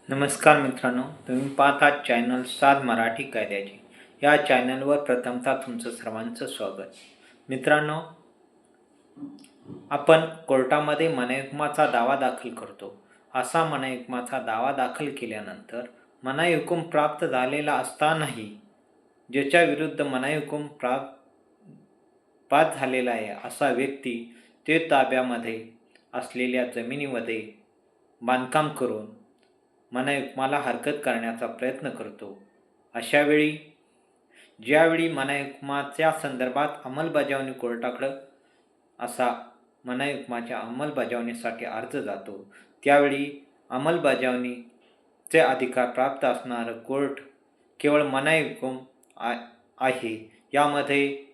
नमस्कार मित्रांनो, तुम्ही पाहता चॅनल साध मराठी कायद्याचे. या चॅनलवर प्रथमतः तुमचं सर्वांचं स्वागत. मित्रांनो, आपण कोर्टामध्ये मनाईहुकुमाचा दावा दाखल करतो. असा मनाईहुकुमाचा दावा दाखल केल्यानंतर मनाईहुकूम प्राप्त झालेला असतानाही ज्याच्या विरुद्ध मनाईहुकूम पास झालेला आहे असा व्यक्ती ते ताब्यामध्ये असलेल्या जमिनीमध्ये बांधकाम करून मनाईहुकुमाला हरकत करण्याचा प्रयत्न करतो. अशावेळी ज्यावेळी मनाईहुकुमाच्या संदर्भात अंमलबजावणी कोर्टाकडं असा मनाईहुकुमाच्या अंमलबजावणीसाठी अर्ज जातो, त्यावेळी अंमलबजावणीचे अधिकार प्राप्त असणारं कोर्ट केवळ मनाईहुकूम आहे, यामध्ये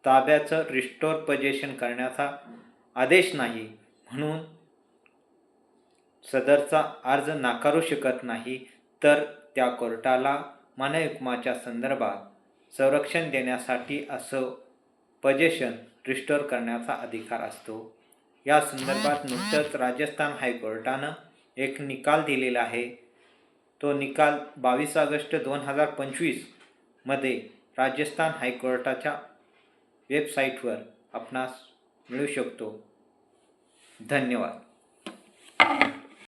ताब्याचं रिस्टोर पोजेशन करण्याचा आदेश नाही, म्हणून सदरचा अर्ज नाकारू शकत नाही. तर त्या कोर्टाला मनाईहुकुमाच्या संदर्भात संरक्षण देण्यासाठी असं पोजेशन रिस्टोर करण्याचा अधिकार असतो. या संदर्भात नुकतंच राजस्थान हायकोर्टानं एक निकाल दिलेला आहे. तो निकाल 22 ऑगस्ट 2025 मध्ये राजस्थान हायकोर्टाच्या वेबसाईटवर आपणास मिळू शकतो. धन्यवाद.